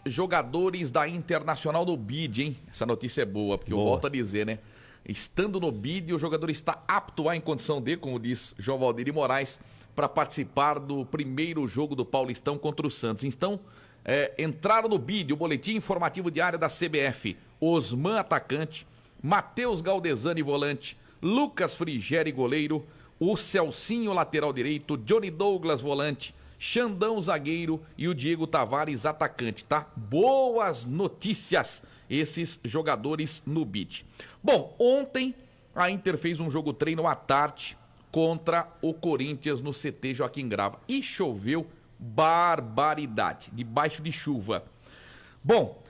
Jogadores da Internacional no bid, hein? Essa notícia é boa, porque eu volto a dizer, né? Estando no bid, o jogador está apto em condição de, como diz João Valdir de Moraes, para participar do primeiro jogo do Paulistão contra o Santos. Então, entraram no bid, o boletim informativo diário da CBF. Osman, atacante, Matheus Galdesani, volante, Lucas Frigeri, goleiro, o Celcinho, lateral direito, Johnny Douglas, volante, Xandão, zagueiro, e o Diego Tavares, atacante, tá? Boas notícias, esses jogadores no bid. Bom, ontem a Inter fez um jogo treino à tarde contra o Corinthians no CT Joaquim Grava. E choveu barbaridade, debaixo de chuva. Bom,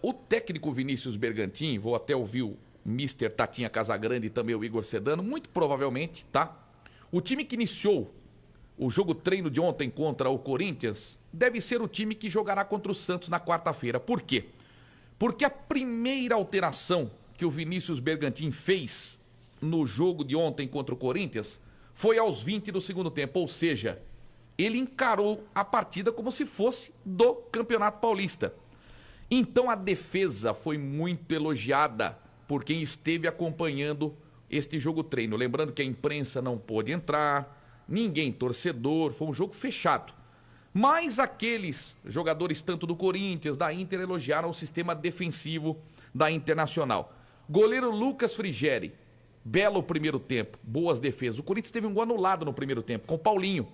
o técnico Vinícius Bergantin, vou até ouvir o Mr. Tatinha Casagrande e também o Igor Sedano, muito provavelmente, tá? O time que iniciou o jogo treino de ontem contra o Corinthians deve ser o time que jogará contra o Santos na quarta-feira. Por quê? Porque a primeira alteração que o Vinícius Bergantin fez no jogo de ontem contra o Corinthians foi aos 20 do segundo tempo, ou seja, ele encarou a partida como se fosse do Campeonato Paulista. Então a defesa foi muito elogiada por quem esteve acompanhando este jogo treino. Lembrando que a imprensa não pôde entrar, ninguém torcedor, foi um jogo fechado. Mas aqueles jogadores tanto do Corinthians, da Inter, elogiaram o sistema defensivo da Internacional. Goleiro Lucas Frigeri, belo primeiro tempo, boas defesas. O Corinthians teve um gol anulado no primeiro tempo, com o Paulinho.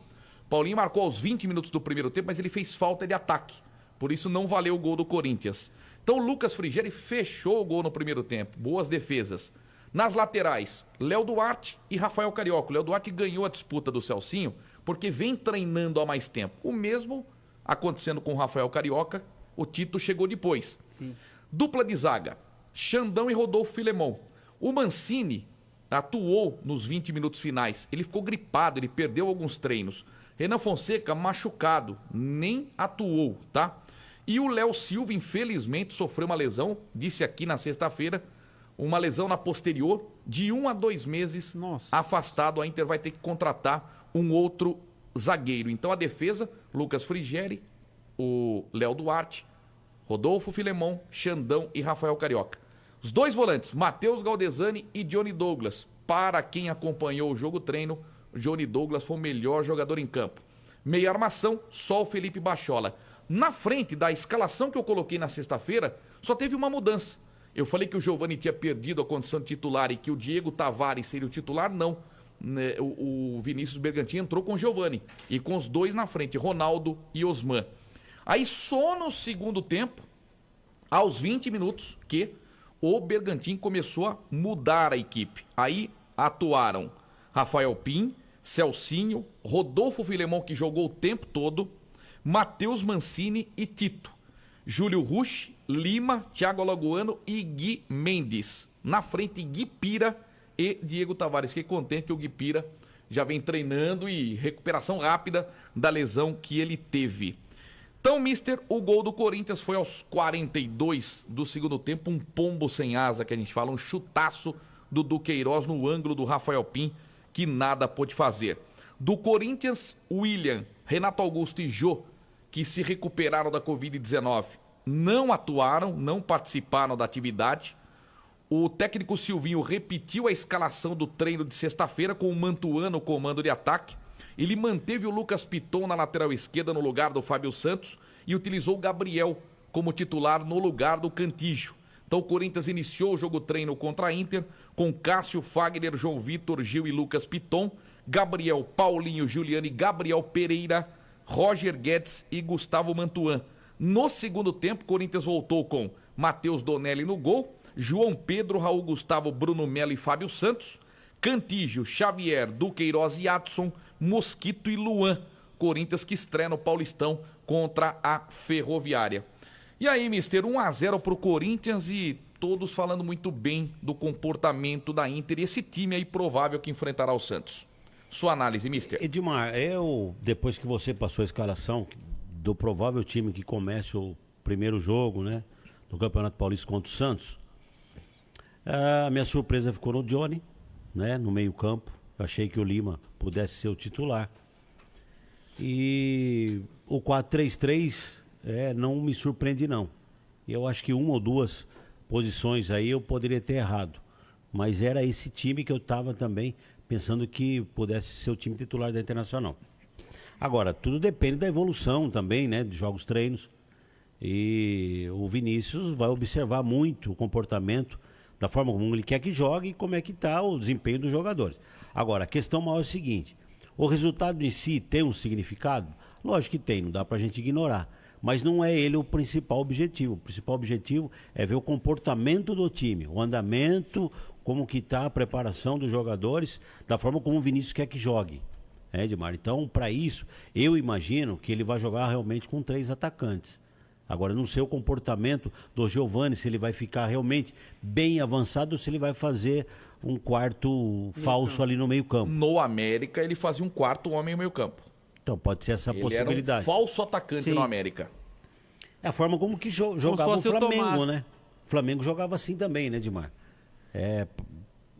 Paulinho marcou aos 20 minutos do primeiro tempo, mas ele fez falta de ataque. Por isso não valeu o gol do Corinthians. Então o Lucas Frigeri fechou o gol no primeiro tempo, boas defesas. Nas laterais, Léo Duarte e Rafael Carioca. O Léo Duarte ganhou a disputa do Celcinho porque vem treinando há mais tempo. O mesmo acontecendo com o Rafael Carioca, o Tito chegou depois. Sim. Dupla de zaga, Xandão e Rodolfo Filemon. O Mancini atuou nos 20 minutos finais. Ele ficou gripado, ele perdeu alguns treinos. Renan Fonseca machucado, nem atuou, tá? E o Léo Silva, infelizmente, sofreu uma lesão, disse aqui na sexta-feira, uma lesão na posterior de 1 a 2 meses. Nossa. Afastado. A Inter vai ter que contratar um outro zagueiro. Então a defesa, Lucas Frigeri, o Léo Duarte, Rodolfo Filemon, Xandão e Rafael Carioca. Os dois volantes, Matheus Galdesani e Johnny Douglas. Para quem acompanhou o jogo treino, Johnny Douglas foi o melhor jogador em campo. Meia armação, só o Felipe Bachola. Na frente da escalação que eu coloquei na sexta-feira, só teve uma mudança. Eu falei que o Giovani tinha perdido a condição de titular e que o Diego Tavares seria o titular, não. O Vinícius Bergantin entrou com o Giovani e com os dois na frente, Ronaldo e Osman. Aí só no segundo tempo, aos 20 minutos, que o Bergantin começou a mudar a equipe. Aí atuaram Rafael Pim, Celcinho, Rodolfo Filemon, que jogou o tempo todo, Matheus Mancini e Tito. Júlio Rusch, Lima, Thiago Alagoano e Gui Mendes. Na frente, Gui Pira e Diego Tavares. Fiquei contente que o Gui Pira já vem treinando e recuperação rápida da lesão que ele teve. Então, mister, o gol do Corinthians foi aos 42 do segundo tempo. Um pombo sem asa, que a gente fala, um chutaço do Duqueiroz no ângulo do Rafael Pim, que nada pôde fazer. Do Corinthians, William, Renato Augusto e Jô, que se recuperaram da Covid-19, não atuaram, não participaram da atividade. O técnico Silvinho repetiu a escalação do treino de sexta-feira com o Mantuan no comando de ataque. Ele manteve o Lucas Piton na lateral esquerda no lugar do Fábio Santos e utilizou o Gabriel como titular no lugar do Cantígio. Então o Corinthians iniciou o jogo treino contra a Inter com Cássio, Fagner, João Vitor, Gil e Lucas Piton, Gabriel, Paulinho, Juliano e Gabriel Pereira, Roger Guedes e Gustavo Mantuan. No segundo tempo, o Corinthians voltou com Matheus Donelli no gol, João Pedro, Raul Gustavo, Bruno Melo e Fábio Santos, Cantígio, Xavier, Duqueiroz e Adson, Mosquito e Luan. Corinthians que estreia no Paulistão contra a Ferroviária. E aí, mister, 1-0 pro Corinthians e todos falando muito bem do comportamento da Inter e esse time aí provável que enfrentará o Santos. Sua análise, mister. Edmar, depois que você passou a escalação do provável time que comece o primeiro jogo, né, do Campeonato Paulista contra o Santos, a minha surpresa ficou no Johnny, né, no meio-campo. Eu achei que o Lima pudesse ser o titular. E o 4-3-3 não me surpreende, não. Eu acho que uma ou duas posições aí eu poderia ter errado. Mas era esse time que eu estava também pensando que pudesse ser o time titular da Internacional. Agora, tudo depende da evolução também, né? De jogos treinos. E o Vinícius vai observar muito o comportamento, da forma como ele quer que jogue e como é que está o desempenho dos jogadores. Agora, a questão maior é o seguinte: o resultado em si tem um significado? Lógico que tem, não dá para a gente ignorar. Mas não é ele o principal objetivo. O principal objetivo é ver o comportamento do time, o andamento, como que está a preparação dos jogadores, da forma como o Vinícius quer que jogue. Edmar? Então, para isso, eu imagino que ele vai jogar realmente com 3 atacantes. Agora, não sei o comportamento do Giovani, se ele vai ficar realmente bem avançado ou se ele vai fazer um quarto falso ali no meio campo. No América, ele fazia um quarto homem no meio campo. Então, pode ser essa possibilidade. Era um falso atacante no América. É a forma como que jogava o Flamengo, né? O Flamengo jogava assim também, né, Edmar?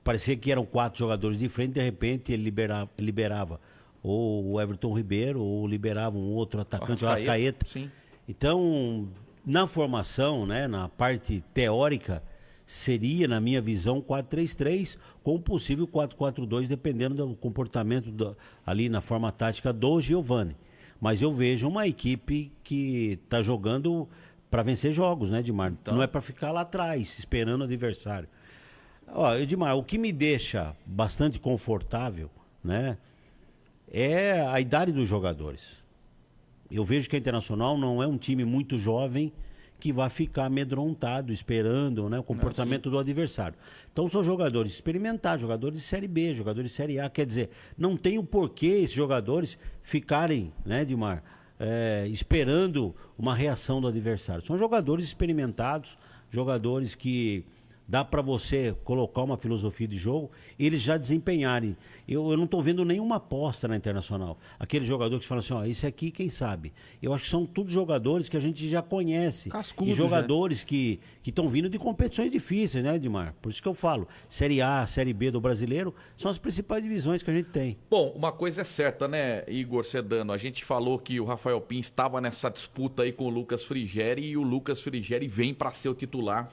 Parecia que eram 4 jogadores de frente, de repente ele liberava ou o Everton Ribeiro, ou liberava um outro atacante, o Arrascaeta. Sim. Então, na formação, né, na parte teórica, seria, na minha visão, 4-3-3 com um possível 4-4-2, dependendo do comportamento ali na forma tática do Giovani. Mas eu vejo uma equipe que está jogando para vencer jogos, né, Edmar? Então... Não é para ficar lá atrás, esperando o adversário. Ó, Edmar, o que me deixa bastante confortável, né, é a idade dos jogadores. Eu vejo que a Internacional não é um time muito jovem que vai ficar amedrontado, esperando, né, o comportamento do adversário. Então são jogadores experimentados, jogadores de Série B, jogadores de Série A. Quer dizer, não tem o porquê esses jogadores ficarem, né, Edmar, esperando uma reação do adversário. São jogadores experimentados, jogadores que dá para você colocar uma filosofia de jogo e eles já desempenharem. Eu não estou vendo nenhuma aposta na Internacional. Aquele jogador que fala assim, ó, esse aqui quem sabe? Eu acho que são todos jogadores que a gente já conhece. Cascudos, e jogadores que estão vindo de competições difíceis, né, Edmar? Por isso que eu falo, Série A, Série B do brasileiro são as principais divisões que a gente tem. Bom, uma coisa é certa, né, Igor Sedano? A gente falou que o Rafael Pin estava nessa disputa aí com o Lucas Frigeri e o Lucas Frigeri vem para ser o titular.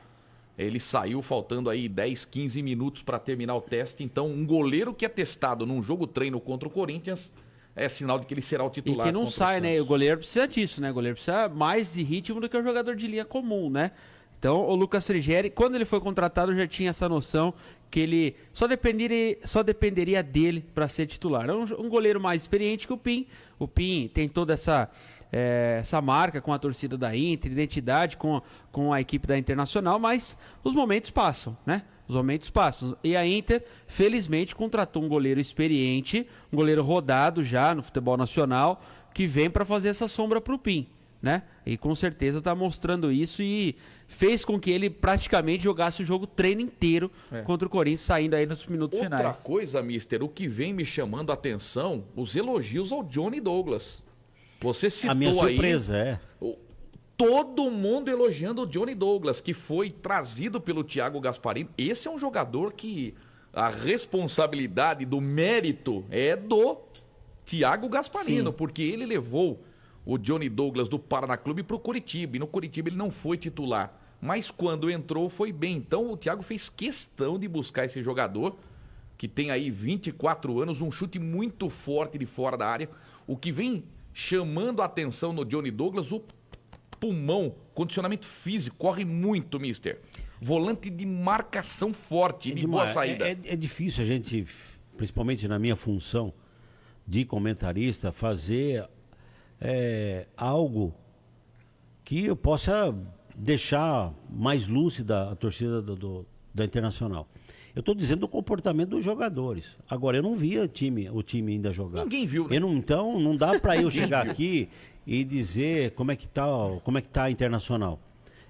Ele saiu faltando aí 10, 15 minutos para terminar o teste. Então, um goleiro que é testado num jogo treino contra o Corinthians é sinal de que ele será o titular. E que não sai, né? O goleiro precisa disso, né? O goleiro precisa mais de ritmo do que o jogador de linha comum, né? Então, o Lucas Frigeri, quando ele foi contratado, já tinha essa noção que ele só dependeria dele para ser titular. É um goleiro mais experiente que o Pin. O Pin tem toda essa marca com a torcida da Inter, identidade com a equipe da Internacional, mas os momentos passam, né? Os momentos passam. E a Inter, felizmente, contratou um goleiro experiente, um goleiro rodado já no futebol nacional, que vem para fazer essa sombra para o Pin, né? E com certeza está mostrando isso e fez com que ele praticamente jogasse o jogo treino inteiro contra o Corinthians, saindo aí nos minutos finais. Outra coisa, mister, o que vem me chamando a atenção, os elogios ao Johnny Douglas. Você citou aí... A minha surpresa, todo mundo elogiando o Johnny Douglas, que foi trazido pelo Thiago Gasparini. Esse é um jogador que a responsabilidade do mérito é do Thiago Gasparino, porque ele levou o Johnny Douglas do Paraná Clube para o Coritiba. E no Coritiba ele não foi titular. Mas quando entrou foi bem. Então o Thiago fez questão de buscar esse jogador, que tem aí 24 anos, um chute muito forte de fora da área. O que vem chamando a atenção no Johnny Douglas, o pulmão, condicionamento físico, corre muito, mister. Volante de marcação forte, de boa saída. É difícil a gente, principalmente na minha função de comentarista, fazer algo que eu possa deixar mais lúcida a torcida da Internacional. Eu estou dizendo do comportamento dos jogadores. Agora, eu não vi o time ainda jogar. Ninguém viu, né? Então, não dá para eu chegar aqui e dizer como é que tá a Internacional.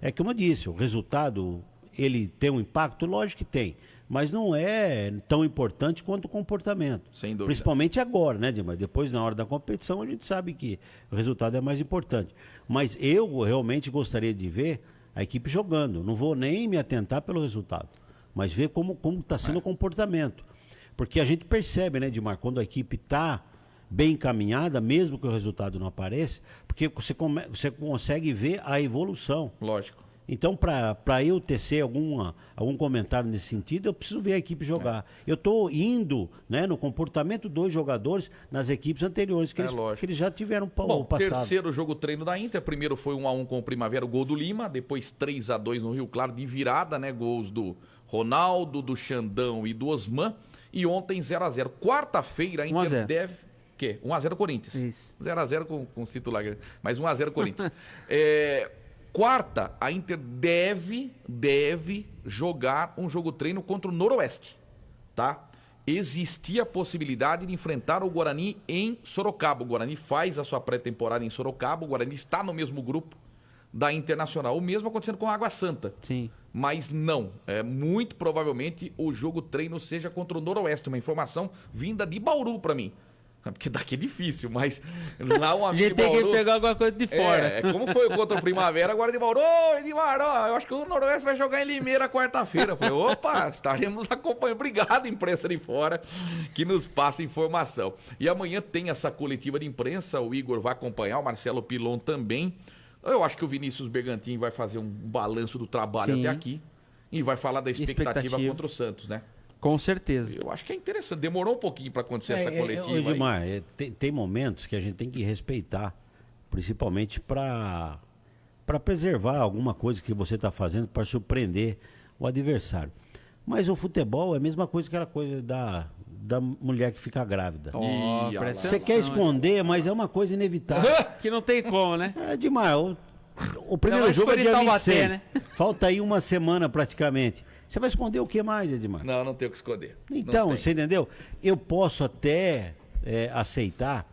É como eu disse, o resultado, ele tem um impacto? Lógico que tem. Mas não é tão importante quanto o comportamento. Sem dúvida. Principalmente agora, né, Dimas? Depois, na hora da competição, a gente sabe que o resultado é mais importante. Mas eu realmente gostaria de ver a equipe jogando. Não vou nem me atentar pelo resultado, mas ver como está sendo o comportamento. Porque a gente percebe, né, Edmar, quando a equipe está bem encaminhada, mesmo que o resultado não apareça, porque você consegue ver a evolução. Lógico. Então, para eu tecer algum comentário nesse sentido, eu preciso ver a equipe jogar. Eu estou indo, né, no comportamento dos jogadores nas equipes anteriores, que eles já tiveram Bom, o passado. Terceiro jogo treino da Inter. Primeiro foi 1-1 com o Primavera, o gol do Lima. Depois 3-2 no Rio Claro, de virada, né? Gols do Ronaldo, do Xandão e do Osman. E ontem 0-0. Quarta-feira a Inter deve... O quê? 1-0 Corinthians. Isso. 0-0 com o titular. Mas 1-0 Corinthians. Quarta, a Inter deve jogar um jogo treino contra o Noroeste, tá? Existia a possibilidade de enfrentar o Guarani em Sorocaba. O Guarani faz a sua pré-temporada em Sorocaba, o Guarani está no mesmo grupo da Internacional. O mesmo acontecendo com a Água Santa. Sim. Mas não, muito provavelmente o jogo treino seja contra o Noroeste. Uma informação vinda de Bauru para mim. Porque daqui é difícil, mas lá um amigo de Bauru... tem que pegar alguma coisa de fora. Como foi contra o Primavera, agora de Bauru. Ô, Edmar, eu acho que o Noroeste vai jogar em Limeira quarta-feira. Eu falei, opa, estaremos acompanhando. Obrigado, imprensa de fora, que nos passa informação. E amanhã tem essa coletiva de imprensa, o Igor vai acompanhar, o Marcelo Pilon também. Eu acho que o Vinícius Bergantin vai fazer um balanço do trabalho até aqui e vai falar da expectativa contra o Santos, né? Com certeza. Eu acho que é interessante. Demorou um pouquinho para acontecer essa coletiva. Edmar, tem momentos que a gente tem que respeitar, principalmente para preservar alguma coisa que você está fazendo para surpreender o adversário. Mas o futebol é a mesma coisa que aquela coisa da mulher que fica grávida. Você quer esconder, mas é uma coisa inevitável. Que não tem como, né? Edmar, o primeiro jogo é dia 26. Né? Falta aí uma semana praticamente. Você vai esconder o que mais, Edmar? Não tem o que esconder. Então, você entendeu? Eu posso até aceitar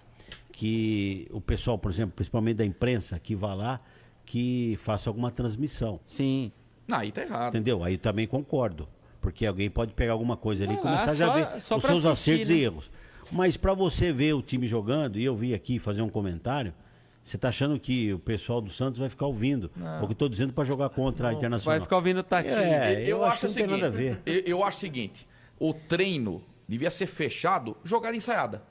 que o pessoal, por exemplo, principalmente da imprensa, que vá lá, que faça alguma transmissão. Sim. Aí tá errado. Entendeu? Aí eu também concordo. Porque alguém pode pegar alguma coisa ali e começar já a ver os seus acertos e erros. Mas para você ver o time jogando, e eu vim aqui fazer um comentário, você tá achando que o pessoal do Santos vai ficar ouvindo? O que eu tô dizendo para jogar contra a Internacional. Vai ficar ouvindo o Taquinho. Eu acho que não tem nada a ver. Eu acho o seguinte, o treino devia ser fechado, jogada ensaiada.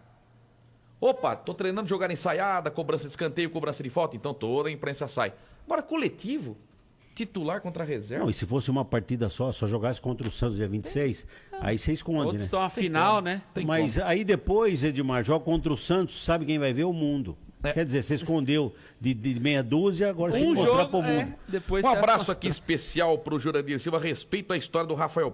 Opa, tô treinando jogada ensaiada, cobrança de escanteio, cobrança de falta, então toda a imprensa sai. Agora, coletivo, titular contra a reserva. Não, e se fosse uma partida só jogasse contra o Santos dia 26, aí você esconde, Outros né? estão a final, né? Mas aí depois, Edmar, joga contra o Santos, sabe quem vai ver? O mundo. Quer dizer, você escondeu de meia dúzia, agora você tem que mostrar pro mundo. Um abraço aqui especial pro Jurandir Silva a respeito da história do Rafael